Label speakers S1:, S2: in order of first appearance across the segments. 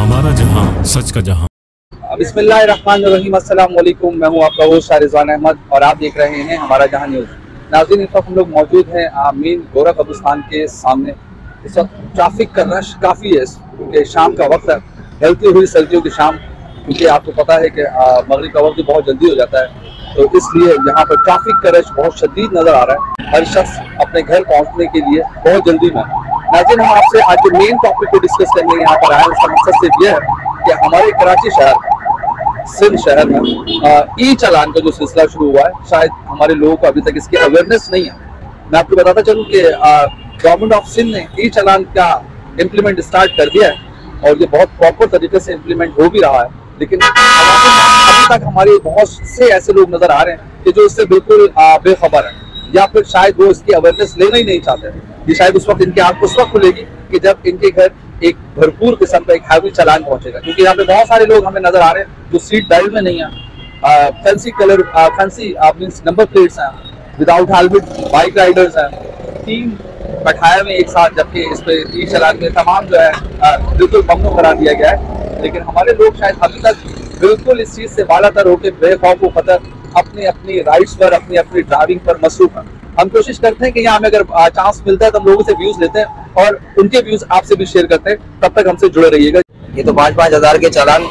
S1: हमारा जहां, सच का जहां।
S2: बिस्मिल्लाहिर्रहमानिर्रहीम, अस्सलाम वालेकुम। मैं हूं आपका होस्ट रिजवान अहमद और आप देख रहे हैं हमारा जहां न्यूज़। नाज़रीन, इस वक्त हम लोग मौजूद हैं मेन गोरा कब्रिस्तान के सामने। इस वक्त ट्रैफिक का रश काफ़ी है क्योंकि शाम का वक्त है, ढलती हुई सर्दियों की शाम, क्योंकि आपको पता है कि मगरिब का वक्त बहुत जल्दी हो जाता है, तो इसलिए यहाँ पर ट्रैफिक का रश बहुत शदीद नज़र आ रहा है। हर शख्स अपने घर पहुँचने के लिए बहुत जल्दी में। नाज़रीन, हम आपसे आज जो मेन टॉपिक को डिस्कस करने यहाँ पर आए हैं, उसका मकसद सिर्फ यह है कि हमारे कराची शहर, सिंध शहर में ई चालान का जो सिलसिला शुरू हुआ है, शायद हमारे लोगों को अभी तक इसकी अवेयरनेस नहीं है। मैं आपको बताता चलूँ कि गवर्नमेंट ऑफ सिंध ने ई चालान का इम्प्लीमेंट स्टार्ट कर दिया है और ये बहुत प्रॉपर तरीके से इम्प्लीमेंट हो भी रहा है, लेकिन अभी तक हमारे बहुत से ऐसे लोग नजर आ रहे हैं कि जो इससे बिल्कुल बेखबर है, या फिर शायद वो इसकी अवेयरनेस लेना ही नहीं चाहते। ये शायद उस वक्त इनकी आंख उस वक्त खुलेगी कि जब इनके घर एक भरपूर किस्म का एक हैवी चालान पहुंचेगा, क्योंकि यहाँ पे बहुत सारे लोग हमें नजर आ रहे हैं जो सीट बेल्ट में नहीं है, fancy colour fancy means number plates हैं, विदाउट हेलमेट बाइक राइडर्स हैं, 3 बैठाए हुए एक साथ, जबकि इस पे ई चालान में तमाम जो है बिल्कुल ममनू करा दिया गया है। लेकिन हमारे लोग शायद अभी तक बिल्कुल इस चीज से वालातर होकर बेखौफ व खतर अपनी अपनी राइड्स पर, अपनी अपनी ड्राइविंग पर मसरूफ है। हम कोशिश करते हैं कि यहाँ हमें अगर चांस मिलता है तो हम लोगों से व्यूज लेते हैं और उनके व्यूज आपसे भी शेयर करते हैं। तब तक हमसे जुड़े रहिएगा।
S3: ये तो 5-5 हजार के चालान,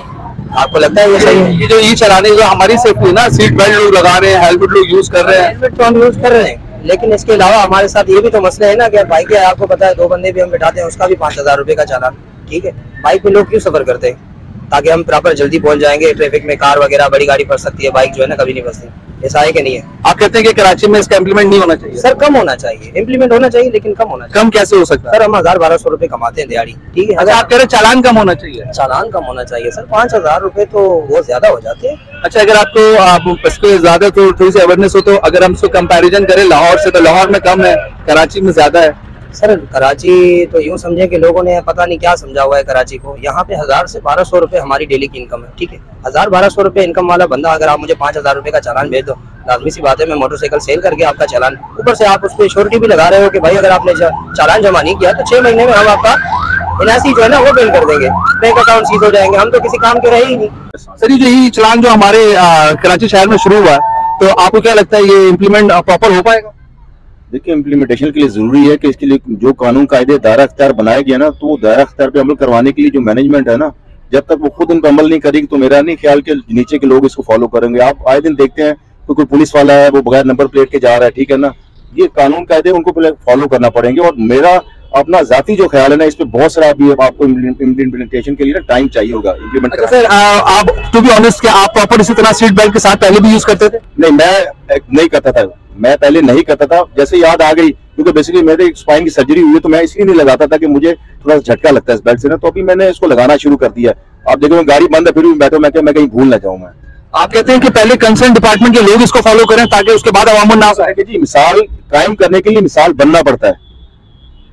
S3: आपको लगता है ये सही है?
S2: ये जो ई चालान है, जो हमारी सेफ्टी ना, सीट बेल्ट लोग लगा रहे हैं, हेलमेट लोग यूज कर रहे हैं,
S3: हेलमेट तो हम यूज कर रहे हैं, लेकिन इसके अलावा हमारे साथ ये भी तो मसला है ना कि बाइक है, आपको पता है 2 बंदे भी हम बिठाते हैं, उसका भी 5000 रुपए का चालान। ठीक है, बाइक में लोग क्यों सफर करते हैं? ताकि हम प्रॉपर जल्दी पहुंच जाएंगे। ट्रैफिक में कार वगैरह बड़ी गाड़ी फंस सकती है, बाइक जो है ना कभी नहीं फंसती। ऐसा है कि नहीं है?
S2: आप कहते हैं कि कराची में इसका इम्प्लीमेंट नहीं होना चाहिए?
S3: सर कम होना चाहिए, इम्प्लीमेंट होना चाहिए, लेकिन कम होना चाहिए।
S2: कम कैसे हो सकता है
S3: सर? हम 1000-1200 रुपए कमाते हैं दिहाड़ी, ठीक है।
S2: अगर आप कह रहे चालान कम होना चाहिए?
S3: चालान कम होना चाहिए सर, 5000 रुपए तो बहुत ज्यादा हो जाते हैं।
S2: अच्छा, अगर आपको इसके ज्यादा तो थोड़ी सी अवेयरनेस हो, तो अगर हम इसको कंपैरिजन करें लाहौर से, तो लाहौर में कम है, कराची में ज्यादा है।
S3: सर कराची तो यूँ समझे कि लोगों ने पता नहीं क्या समझा हुआ है कराची को। यहाँ पे 1000 से 1200 रुपए हमारी डेली की इनकम है, ठीक है। 1000-1200 रुपए इनकम वाला बंदा अगर आप मुझे 5000 रुपए का चालान भेज दो, लाजमी सी बात है मैं मोटरसाइकिल सेल करके आपका चालान, ऊपर से आप उस पर श्योरिटी भी लगा रहे हो कि भाई अगर आपने चालान जमा नहीं किया तो 6 महीने में हम आपका एनआरसी जो है ना वो बिल कर देंगे, बैंक अकाउंट सीज हो जाएंगे, हम तो किसी काम के रहे ही नहीं।
S2: सर, ये जो चालान जो हमारे कराची शहर में शुरू हुआ है, तो आपको क्या लगता है ये इम्प्लीमेंट प्रॉपर हो पाएगा?
S4: देखिए, इम्प्लीमेंटेशन के लिए जरूरी है कि इसके लिए जो कानून कायदे दायरा अख्तियार बनाया गया ना, तो वो दायरा अख्तियार पे अमल करवाने के लिए जो मैनेजमेंट है ना, जब तक वो खुद उन पर अमल नहीं करेगी तो मेरा नहीं ख्याल कि नीचे के लोग इसको फॉलो करेंगे। आप आए दिन देखते हैं कोई पुलिस वाला है वो बगैर नंबर प्लेट के जा रहा है, ठीक है ना। ये कानून कायदे उनको पहले फॉलो करना पड़ेंगे। और मेरा अपना जाती जो ख्याल है ना, इस पे बहुत सारा अभी आपको इम्प्लीमेंटेशन के लिए ना टाइम चाहिए होगा इम्प्लीमेंट।
S2: अच्छा सर, आप टू बी ऑनेस्ट कि आप प्रॉपर इसी तरह सीट बेल्ट के साथ पहले भी यूज करते थे?
S4: नहीं, मैं नहीं करता था, मैं पहले नहीं करता था। जैसे याद आ गई, क्योंकि बेसिकली मेरे स्पाइन की सर्जरी हुई है, तो मैं इसलिए नहीं लगाता था कि मुझे थोड़ा झटका लगता है इस बेल्ट से ना, तो अभी मैंने इसको लगाना शुरू कर दिया। आप देखो गाड़ी बंद है फिर भी बैठो, मैं कहीं भूल ना जाऊं। मैं
S2: आप कहते हैं कि पहले कंसर्न डिपार्टमेंट के लोग इसको फॉलो करें ताकि उसके बाद अवाम ना आए।
S4: जी, मिसाल कायम करने के लिए मिसाल बनना पड़ता है,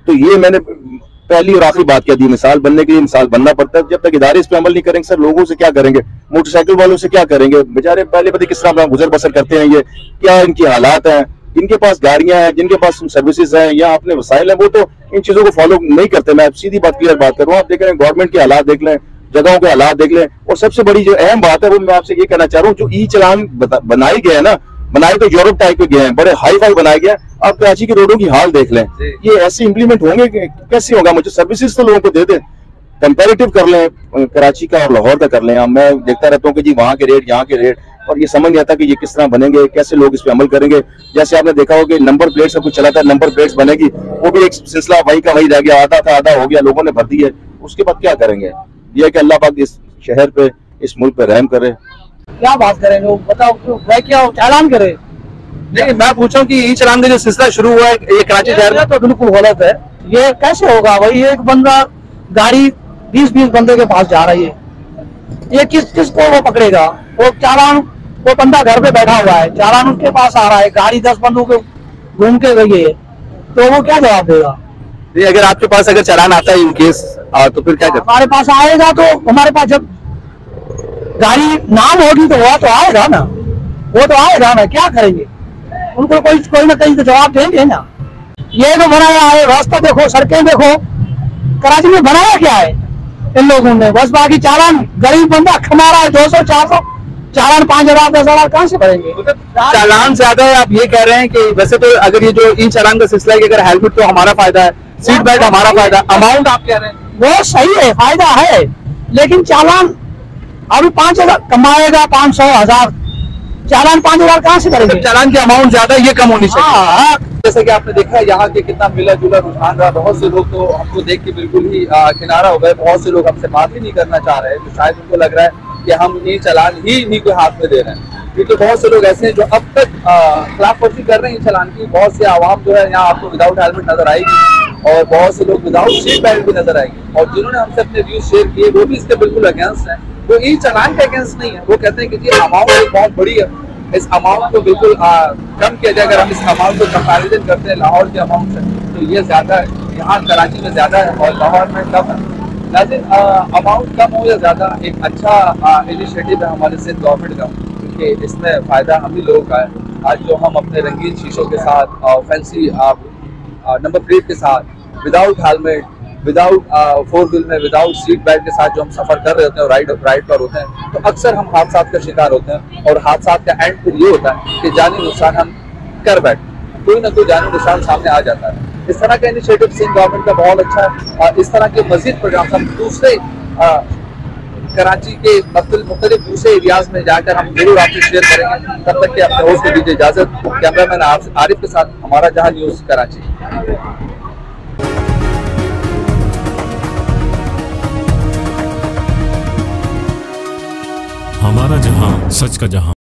S4: तो ये मैंने पहली और आखिरी बात कह दी, मिसाल बनने के लिए मिसाल बनना पड़ता है। जब तक इदारे इस पे अमल नहीं करेंगे सर, लोगों से क्या करेंगे? मोटरसाइकिल वालों से क्या करेंगे? बेचारे पहले पता किस तरह गुजर बसर करते हैं, ये क्या इनकी हालात हैं। जिनके पास गाड़ियां हैं, जिनके पास सर्विसेज हैं या अपने वसाइल हैं, वो तो इन चीजों को फॉलो नहीं करते। मैं सीधी बात क्लियर बात कर रहा हूँ। आप देख रहे हैं गवर्नमेंट के हालात देख लें, जगहों के हालात देख लें, और सबसे बड़ी जो अहम बात है वो मैं आपसे ये कहना चाह रहा हूँ, जो ई चालान बनाए गए हैं ना, बनाए तो यूरोप टाइप के गए हैं, बड़े हाई फाई बनाए गए। आप कराची की रोडों की हाल देख लें, ये ऐसे इंप्लीमेंट होंगे कैसे होगा? मुझे सर्विसेज तो लोगों को दे दें, कंपैरेटिव कर लें कराची का और लाहौर का कर लें। मैं देखता रहता हूँ कि जी वहाँ के रेट, यहाँ के रेट, और ये समझ नहीं आता कि ये किस तरह बनेंगे, कैसे लोग इस पे अमल करेंगे। जैसे आपने देखा हो कि नंबर प्लेट सब कुछ चला था, नंबर प्लेट्स बनेगी, वो भी एक सिलसिला वही का वही रह गया, आधा था आधा हो गया, लोगों ने भर दी है। उसके बाद क्या करेंगे? ये है कि अल्लाह पाक इस शहर पे, इस मुल्क पे रहम करे।
S3: क्या बात करें लोग, बताओ क्या चालान करे?
S2: नहीं, मैं पूछूं कि ई चालान का जो सिलसिला शुरू हुआ है ये कराची शहर में,
S3: तो बिल्कुल गलत है। ये कैसे होगा भाई? एक बंदा गाड़ी 20-20 बंदे के पास जा रही है, ये किसको वो पकड़ेगा? वो चालान, वो बंदा घर पे बैठा हुआ है, चालान उसके पास आ रहा है, गाड़ी 10 बंदों के घूम के गई है, तो वो क्या जवाब देगा?
S2: अगर आपके पास अगर चालान आता है इन केस, तो फिर क्या करते?
S3: हमारे पास आएगा तो हमारे पास जब गाड़ी नाम होगी तो वो तो आएगा ना, वो तो आएगा ना, क्या करेंगे? उनको कोई ना कहीं तो जवाब देंगे ना। ये तो बनाया है, रास्ता देखो, सड़कें देखो, कराची में बनाया क्या है?
S5: इन लोगों ने। बस बाकी चालान गरीब बंदा कमा रहा है 200-400, चालान 5,000 10,000 कहाँ से भरेंगे?
S2: चालान ज्यादा है, आप ये कह रहे हैं कि वैसे तो अगर ये जो ई चालान का सिलसिला है कि अगर हेलमेट तो हमारा फायदा है, सीट बेल्ट हमारा फायदा, अमाउंट आप कह रहे हैं
S5: वो सही है, फायदा है, लेकिन चालान अभी 5,000 कमाएगा, 500,000 चालान 5,000 कहाँ से करेंगे?
S2: चालान की अमाउंट ज्यादा है, ये कम होनी चाहिए।
S5: हाँ,
S2: जैसे कि आपने देखा यहाँ के कितना मिला जुला रुझान रहा, बहुत से लोग तो हमको देख के बिल्कुल ही किनारा हो गए, बहुत से लोग हमसे बात ही नहीं करना चाह रहे हैं, तो शायद उनको लग रहा है कि हम ये चालान ही इन्हीं को हाथ में दे रहे हैं, क्योंकि बहुत से लोग ऐसे हैं जो अब तक खिलाफवर्जी कर रहे हैं चालान की। बहुत से आवाम जो है यहाँ आपको विदाउट हेलमेट नजर आएगी और बहुत से लोग विदाउट सीट बेल्ट भी नजर आएंगे, और जिन्होंने हमसे अपने व्यूज शेयर किए वो भी इसके बिल्कुल अगेंस्ट हैं। वो ई चालान के अगेंस्ट नहीं है, वो कहते हैं कि जी अमाउंट बहुत बड़ी है, इस अमाउंट को बिल्कुल कम किया जाए। अगर हम इस अमाउंट को कंपैरिजन करते हैं लाहौर के अमाउंट से, तो ये ज्यादा है, यहाँ कराची में ज्यादा है और लाहौर में कम है। लेकिन अमाउंट कम हो या ज्यादा, एक अच्छा इनिशिएटिव है हमारे सिंध गवर्नमेंट का, क्योंकि इसमें फायदा हम ही लोगों का है। आज जो हम अपने रंगीन शीशों के साथ, फैंसी नंबर प्लेट के साथ, without helmet, without four wheel में विदाउट सीट बेल्ट के साथ जो हम सफर कर रहे होते हैं और राइड पर होते हैं, तो अक्सर हम हादसा का शिकार होते हैं, और हादसा का एंड फिर ये होता है कि जानी नुकसान हम कर बैठते, कोई ना कोई जानी नुकसान सामने आ जाता है। इस तरह का इनिशिएटिव सिंध गवर्नमेंट का बहुत अच्छा है, और इस तरह के मजीद प्रोग्राम हम दूसरे कराची के मुख्तलिफ दूसरे एरियाज में जाकर हम जरूर आपसे शेयर करेंगे। तब तक के अपने होस्ट को दीजिए इजाजत। कैमरामैन आरिफ के साथ हमारा जहां न्यूज कराची।
S1: हमारा जहां, सच का जहां।